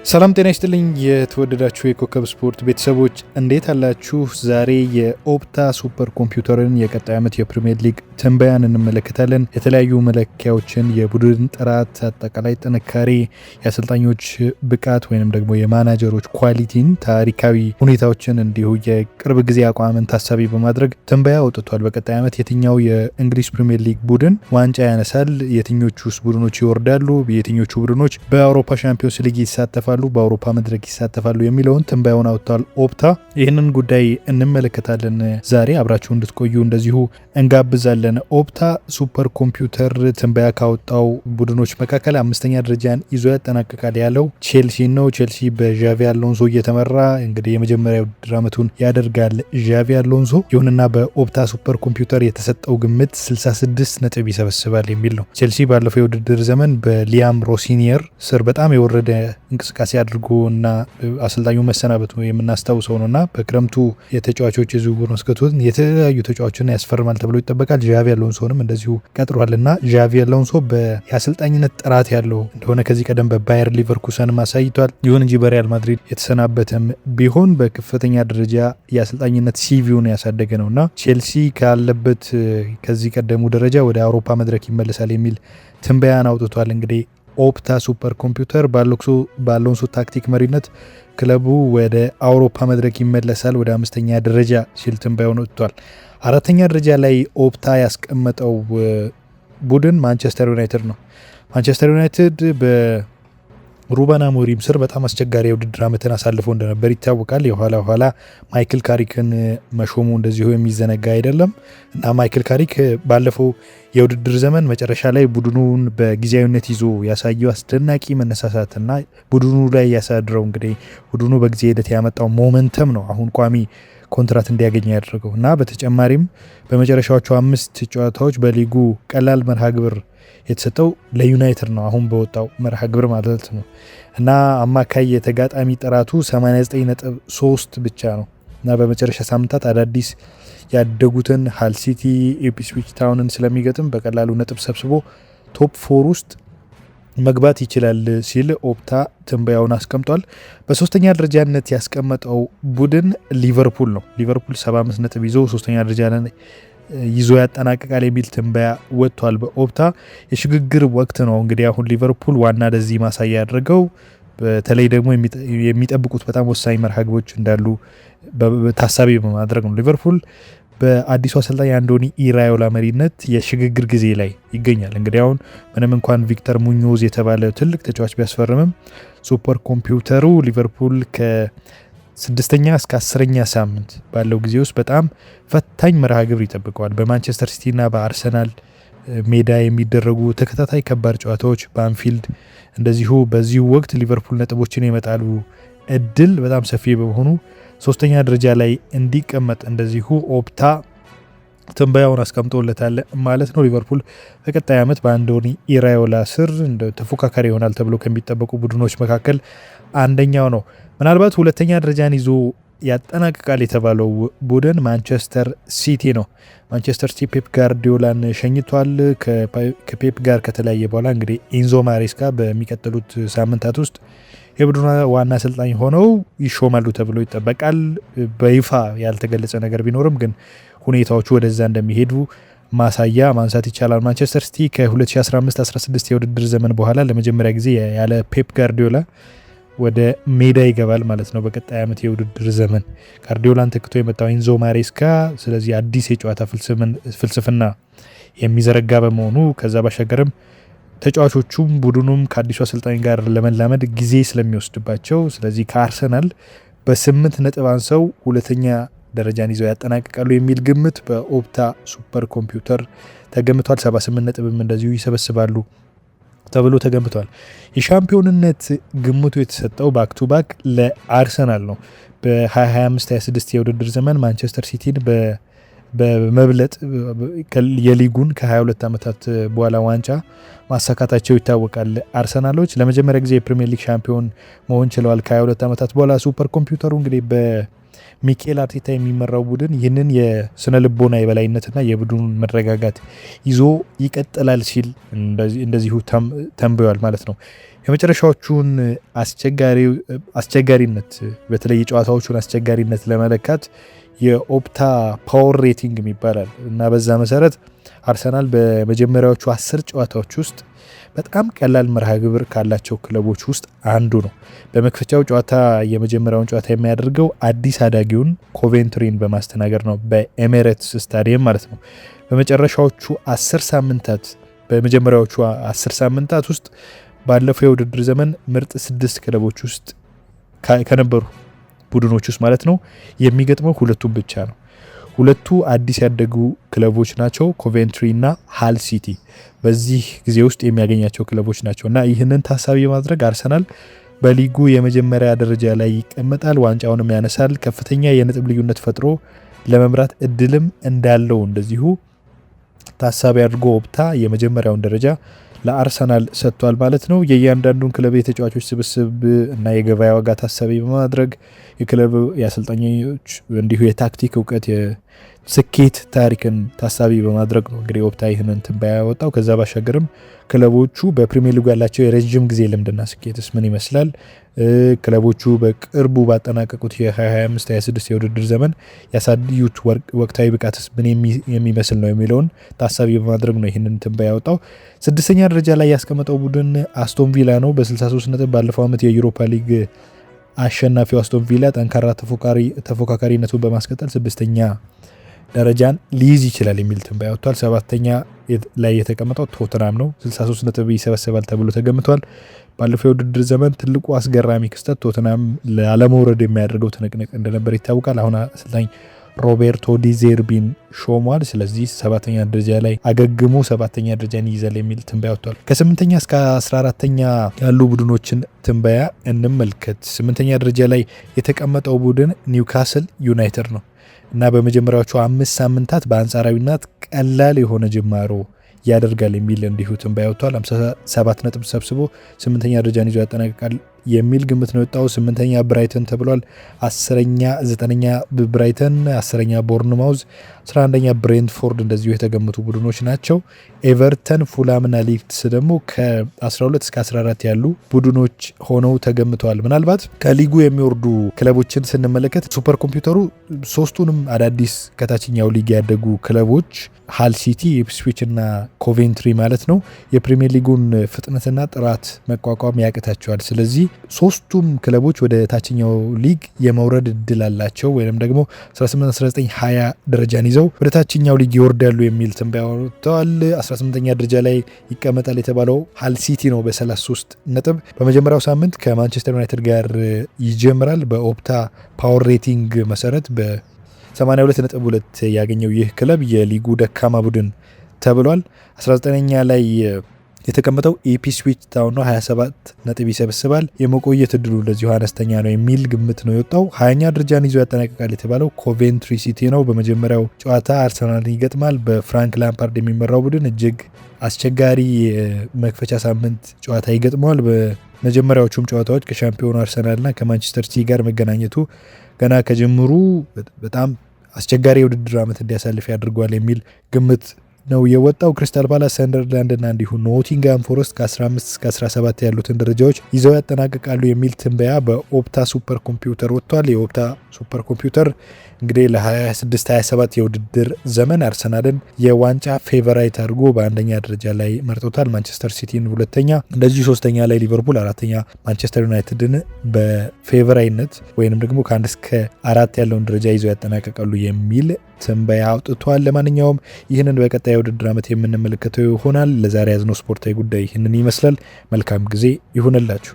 ሰላም ጤና ይስጥልኝ የተወደዳችሁ የኮከብ ስፖርት ቤተሰቦች እንዴት አላችሁ? ዛሬ የኦፕታ ሱፐር ኮምፒውተርን የቀጣይ ዓመት የፕሪሚየር ሊግ ትንበያን እንመለከታለን። የተለያዩ መለኪያዎችን፣ የቡድን ጥራት፣ አጠቃላይ ጥንካሬ፣ የአሰልጣኞች ብቃት ወይንም ደግሞ የማናጀሮች ኳሊቲን፣ ታሪካዊ ሁኔታዎችን እንዲሁ የቅርብ ጊዜ አቋምን ታሳቢ በማድረግ ትንበያ አውጥቷል። በቀጣይ ዓመት የትኛው የእንግሊዝ ፕሪሚየር ሊግ ቡድን ዋንጫ ያነሳል፣ የትኞቹስ ቡድኖች ይወርዳሉ፣ የትኞቹ ቡድኖች በአውሮፓ ሻምፒዮንስ ሊግ ይሳተፋሉ፣ በአውሮፓ መድረክ ይሳተፋሉ የሚለውን ትንበያውን አውጥቷል ኦፕታ። ይህንን ጉዳይ እንመለከታለን። ዛሬ አብራችሁ እንድትቆዩ እንደዚሁ እንጋብዛለን። ኦፕታ ሱፐር ኮምፒውተር ትንበያ ካወጣው ቡድኖች መካከል አምስተኛ ደረጃን ይዞ ያጠናቅቃል ያለው ቼልሲ ነው። ቼልሲ በዣቪ አሎንሶ እየተመራ እንግዲህ የመጀመሪያ ውድድር ዓመቱን ያደርጋል ዣቪ አሎንሶ። ይሁንና በኦፕታ ሱፐር ኮምፒውተር የተሰጠው ግምት 66 ነጥብ ይሰበስባል የሚል ነው። ቼልሲ ባለፈው የውድድር ዘመን በሊያም ሮሲኒየር ስር በጣም የወረደ እንቅስቃሴ አድርጎ እና አሰልጣኙ መሰናበቱ የምናስታውሰው ነው እና በክረምቱ የተጫዋቾች የዝውውር መስኮቱን የተለያዩ ተጫዋቾችን ያስፈርማል ተብሎ ይጠበቃል። ዣቪ አሎንሶንም እንደዚሁ ቀጥሯል እና ዣቪ አሎንሶ የአሰልጣኝነት ጥራት ያለው እንደሆነ ከዚህ ቀደም በባየር ሊቨርኩሰንም አሳይቷል። ይሁን እንጂ በሪያል ማድሪድ የተሰናበተም ቢሆን በከፍተኛ ደረጃ የአሰልጣኝነት ሲቪውን ያሳደገ ነው እና ቼልሲ ካለበት ከዚህ ቀደሙ ደረጃ ወደ አውሮፓ መድረክ ይመለሳል የሚል ትንበያን አውጥቷል። እንግዲህ ኦፕታ ሱፐር ኮምፒውተር በአሎንሶ ታክቲክ መሪነት ክለቡ ወደ አውሮፓ መድረክ ይመለሳል ወደ አምስተኛ ደረጃ ሲል ትንበያውን ወጥቷል። አራተኛ ደረጃ ላይ ኦፕታ ያስቀመጠው ቡድን ማንቸስተር ዩናይትድ ነው። ማንቸስተር ዩናይትድ በሩበን አሞሪም ስር በጣም አስቸጋሪ የውድድር ዓመትን አሳልፎ እንደነበር ይታወቃል። የኋላ ማይክል ካሪክን መሾሙ እንደዚሁ የሚዘነጋ አይደለም እና ማይክል ካሪክ ባለፈው የውድድር ዘመን መጨረሻ ላይ ቡድኑን በጊዜያዊነት ይዞ ያሳየው አስደናቂ መነሳሳትና ቡድኑ ላይ ያሳድረው እንግዲህ ቡድኑ በጊዜ ሂደት ያመጣው ሞመንተም ነው አሁን ቋሚ ኮንትራት እንዲያገኝ ያደረገው እና በተጨማሪም በመጨረሻዎቹ 5 ጨዋታዎች በሊጉ ቀላል መርሃ ግብር የተሰጠው ለዩናይትድ ነው አሁን በወጣው መርሃ ግብር ማለት ነው እና አማካይ የተጋጣሚ ጥራቱ 89.3 ብቻ ነው እና በመጨረሻ ሳምንታት አዳዲስ ያደጉትን ሃል ሲቲ፣ ኢፕስዊች ታውንን ስለሚገጥም በቀላሉ ነጥብ ሰብስቦ ቶፕ 4 ውስጥ መግባት ይችላል ሲል ኦፕታ ትንበያውን አስቀምጧል። በሶስተኛ ደረጃነት ያስቀመጠው ቡድን ሊቨርፑል ነው። ሊቨርፑል 75 ነጥብ ይዞ ሶስተኛ ደረጃ ላይ ይዞ ያጠናቅቃል የሚል ትንበያ ወጥቷል በኦፕታ። የሽግግር ወቅት ነው እንግዲህ አሁን ሊቨርፑል ዋና ለዚህ ማሳያ ያደረገው በተለይ ደግሞ የሚጠብቁት በጣም ወሳኝ መርሃ ግብሮች እንዳሉ ታሳቢ በማድረግ ነው። ሊቨርፑል በአዲሱ አሰልጣኝ አንዶኒ ኢራዮላ መሪነት የሽግግር ጊዜ ላይ ይገኛል። እንግዲህ አሁን ምንም እንኳን ቪክተር ሙኞዝ የተባለ ትልቅ ተጫዋች ቢያስፈርምም ሱፐር ኮምፒውተሩ ሊቨርፑል ከ6ኛ እስከ 10ኛ ሳምንት ባለው ጊዜ ውስጥ በጣም ፈታኝ መርሃ ግብር ይጠብቀዋል። በማንቸስተር ሲቲ እና በአርሰናል ሜዳ የሚደረጉ ተከታታይ ከባድ ጨዋታዎች በአንፊልድ እንደዚሁ በዚሁ ወቅት ሊቨርፑል ነጥቦችን የመጣሉ እድል በጣም ሰፊ በመሆኑ ሶስተኛ ደረጃ ላይ እንዲቀመጥ እንደዚሁ ኦፕታ ትንበያውን አስቀምጦለታል ማለት ነው። ሊቨርፑል በቀጣይ ዓመት በአንዶኒ ኢራዮላ ስር እንደ ተፎካካሪ ይሆናል ተብሎ ከሚጠበቁ ቡድኖች መካከል አንደኛው ነው። ምናልባት ሁለተኛ ደረጃን ይዞ ያጠናቅቃል የተባለው ቡድን ማንቸስተር ሲቲ ነው። ማንቸስተር ሲቲ ፔፕ ጋርዲዮላን ሸኝቷል። ከፔፕ ጋር ከተለያየ በኋላ እንግዲህ ኢንዞ ማሬስካ በሚቀጥሉት ሳምንታት ውስጥ የቡድኑ ዋና አሰልጣኝ ሆነው ይሾማሉ ተብሎ ይጠበቃል። በይፋ ያልተገለጸ ነገር ቢኖርም ግን ሁኔታዎቹ ወደዛ እንደሚሄዱ ማሳያ ማንሳት ይቻላል። ማንቸስተር ሲቲ ከ2015-16 የውድድር ዘመን በኋላ ለመጀመሪያ ጊዜ ያለ ፔፕ ጋርዲዮላ ወደ ሜዳ ይገባል ማለት ነው በቀጣይ ዓመት የውድድር ዘመን። ጋርዲዮላን ተክቶ የመጣው ኢንዞ ማሬስካ ስለዚህ አዲስ የጨዋታ ፍልስፍና የሚዘረጋ በመሆኑ ከዛ ባሻገርም ተጫዋቾቹም ቡድኑም ከአዲሱ አሰልጣኝ ጋር ለመላመድ ጊዜ ስለሚወስድባቸው ስለዚህ ከአርሰናል በ8 ነጥብ አንሰው ሁለተኛ ደረጃን ይዘው ያጠናቅቃሉ የሚል ግምት በኦፕታ ሱፐር ኮምፒውተር ተገምቷል። 78 ነጥብም እንደዚሁ ይሰበስባሉ ተብሎ ተገምቷል። የሻምፒዮንነት ግምቱ የተሰጠው ባክ ቱ ባክ ለአርሰናል ነው። በ2025-26 የውድድር ዘመን ማንቸስተር ሲቲን በመብለጥ የሊጉን ከ22 ዓመታት በኋላ ዋንጫ ማሳካታቸው ይታወቃል። አርሰናሎች ለመጀመሪያ ጊዜ የፕሪሚየር ሊግ ሻምፒዮን መሆን ችለዋል ከ22 ዓመታት በኋላ። ሱፐር ኮምፒውተሩ እንግዲህ ሚኬል አርቴታ የሚመራው ቡድን ይህንን የስነ ልቦና የበላይነትና የቡድኑን መረጋጋት ይዞ ይቀጥላል ሲል እንደዚሁ ተንብዮአል ማለት ነው። የመጨረሻዎቹን አስቸጋሪነት በተለይ የጨዋታዎቹን አስቸጋሪነት ለመለካት የኦፕታ ፓወር ሬቲንግ ይባላል እና በዛ መሰረት አርሰናል በመጀመሪያዎቹ 10 ጨዋታዎች ውስጥ በጣም ቀላል መርሃ ግብር ካላቸው ክለቦች ውስጥ አንዱ ነው። በመክፈቻው ጨዋታ የመጀመሪያውን ጨዋታ የሚያደርገው አዲስ አዳጊውን ኮቬንትሪን በማስተናገድ ነው፣ በኤሜሬትስ ስታዲየም ማለት ነው። በመጨረሻዎቹ 10 ሳምንታት ውስጥ ባለፈው የውድድር ዘመን ምርጥ 6 ክለቦች ውስጥ ከነበሩ ቡድኖች ውስጥ ማለት ነው የሚገጥመው ሁለቱም ብቻ ነው። ሁለቱ አዲስ ያደጉ ክለቦች ናቸው፣ ኮቬንትሪ እና ሃል ሲቲ። በዚህ ጊዜ ውስጥ የሚያገኛቸው ክለቦች ናቸው እና ይህንን ታሳቢ በማድረግ አርሰናል በሊጉ የመጀመሪያ ደረጃ ላይ ይቀመጣል፣ ዋንጫውንም ያነሳል፣ ከፍተኛ የነጥብ ልዩነት ፈጥሮ ለመምራት እድልም እንዳለው እንደዚሁ ታሳቢ አድርጎ ኦፕታ የመጀመሪያውን ደረጃ ለአርሰናል ሰጥቷል ማለት ነው። የእያንዳንዱን ክለብ የተጫዋቾች ስብስብ እና የገበያ ዋጋ ታሳቢ በማድረግ የክለብ የአሰልጣኞች እንዲሁ የታክቲክ እውቀት የስኬት ታሪክን ታሳቢ በማድረግ ነው እንግዲህ ኦፕታ ይህንን ትንበያ ያወጣው። ከዛ ባሻገርም ክለቦቹ በፕሪሚየር ሊጉ ያላቸው የረዥም ጊዜ ልምድና ስኬትስ ምን ይመስላል፣ ክለቦቹ በቅርቡ ባጠናቀቁት የ2025/26 የውድድር ዘመን ያሳዩት ወቅታዊ ብቃትስ ምን የሚመስል ነው የሚለውን ታሳቢ በማድረግ ነው ይህንን ትንበያ ያወጣው። 6ኛ ደረጃ ላይ ያስቀመጠው ቡድን አስቶን ቪላ ነው በ63 ነጥብ። ባለፈው ዓመት የዩሮፓ ሊግ አሸናፊው አስቶን ቪላ ጠንካራ ተፎካካሪነቱን በማስቀጠል 6ኛ ደረጃን ሊይዝ ይችላል የሚል ትንበያ ወጥቷል። 7ኛ ላይ የተቀመጠው ቶተናም ነው፣ 63 ነጥብ ይሰበሰባል ተብሎ ተገምቷል። ባለፈው የውድድር ዘመን ትልቁ አስገራሚ ክስተት ቶተናም ለአለመውረድ የሚያደርገው ትንቅንቅ እንደነበር ይታወቃል። አሁን አሰልጣኝ ሮቤርቶ ዲዜርቢን ሾሟል። ስለዚህ 7ኛ ደረጃ ላይ አገግሞ 7ኛ ደረጃን ይይዛል የሚል ትንበያ ወጥቷል። ከ8ኛ እስከ 14ኛ ያሉ ቡድኖችን ትንበያ እንመልከት። 8ኛ ደረጃ ላይ የተቀመጠው ቡድን ኒውካስል ዩናይትድ ነው እና በመጀመሪያዎቹ 5 ሳምንታት በአንጻራዊነት ቀላል የሆነ ጅማሮ ያደርጋል የሚል እንዲሁ ትንበያ ወጥቷል። 57 ነጥብ ሰብስቦ 8ኛ ደረጃን ይዞ ያጠናቅቃል የሚል ግምት ነው የወጣው። 8ኛ ብራይተን ተብሏል። 9ኛ ብራይተን፣ 10ኛ ቦርንማውዝ፣ 11ኛ ብሬንትፎርድ እንደዚሁ የተገመቱ ቡድኖች ናቸው። ኤቨርተን፣ ፉላምና ሊድስ ደግሞ ከ12 እስከ 14 ያሉ ቡድኖች ሆነው ተገምተዋል። ምናልባት ከሊጉ የሚወርዱ ክለቦችን ስንመለከት ሱፐር ኮምፒውተሩ ሶስቱንም አዳዲስ ከታችኛው ሊግ ያደጉ ክለቦች ሃል ሲቲ፣ ኢፕስዊች እና ኮቬንትሪ ማለት ነው የፕሪሚየር ሊጉን ፍጥነትና ጥራት መቋቋም ያቅታቸዋል። ስለዚህ ሶስቱም ክለቦች ወደ ታችኛው ሊግ የመውረድ እድል አላቸው ወይም ደግሞ 18፣ 19፣ 20 ደረጃን ይዘው ወደ ታችኛው ሊግ ይወርዳሉ የሚል ትንበያ ወጥተዋል። 18ኛ ደረጃ ላይ ይቀመጣል የተባለው ሃል ሲቲ ነው በ33 ነጥብ። በመጀመሪያው ሳምንት ከማንቸስተር ዩናይትድ ጋር ይጀምራል። በኦፕታ ፓወር ሬቲንግ መሰረት በ82.2 ያገኘው ይህ ክለብ የሊጉ ደካማ ቡድን ተብሏል። 19ኛ ላይ የተቀመጠው ኢፕስዊች ታውን ነው፣ 27 ነጥብ ይሰበስባል። የመቆየት እድሉ እንደዚሁ አነስተኛ ነው የሚል ግምት ነው የወጣው። 20ኛ ደረጃን ይዞ ያጠናቅቃል የተባለው ኮቬንትሪ ሲቲ ነው። በመጀመሪያው ጨዋታ አርሰናልን ይገጥማል። በፍራንክ ላምፓርድ የሚመራው ቡድን እጅግ አስቸጋሪ መክፈቻ ሳምንት ጨዋታ ይገጥመዋል። በመጀመሪያዎቹም ጨዋታዎች ከሻምፒዮኑ አርሰናልና ከማንቸስተር ሲቲ ጋር መገናኘቱ ገና ከጅምሩ በጣም አስቸጋሪ የውድድር ዓመት እንዲያሳልፍ ያደርገዋል የሚል ግምት ነው የወጣው። ክሪስታል ፓላስ፣ ሰንደርላንድና እንዲሁም ኖቲንጋም ፎረስት ከ15 እስከ 17 ያሉትን ደረጃዎች ይዘው ያጠናቅቃሉ የሚል ትንበያ በኦፕታ ሱፐር ኮምፒውተር ወጥቷል። የኦፕታ ሱፐር ኮምፒውተር እንግዲህ ለ26-27 የውድድር ዘመን አርሰናልን የዋንጫ ፌቨራይት አድርጎ በአንደኛ ደረጃ ላይ መርጦታል። ማንቸስተር ሲቲን ሁለተኛ፣ እንደዚሁ ሶስተኛ ላይ ሊቨርፑል፣ አራተኛ ማንቸስተር ዩናይትድን በፌቨራይነት ወይንም ደግሞ ከ1 እስከ 4 ያለውን ደረጃ ይዘው ያጠናቅቃሉ የሚል ትንበያ አውጥቷል። ለማንኛውም ይህንን በቀጣይ የውድድር ዓመት የምንመለከተው ይሆናል። ለዛሬ ያዝነው ስፖርታዊ ጉዳይ ይህንን ይመስላል። መልካም ጊዜ ይሁንላችሁ።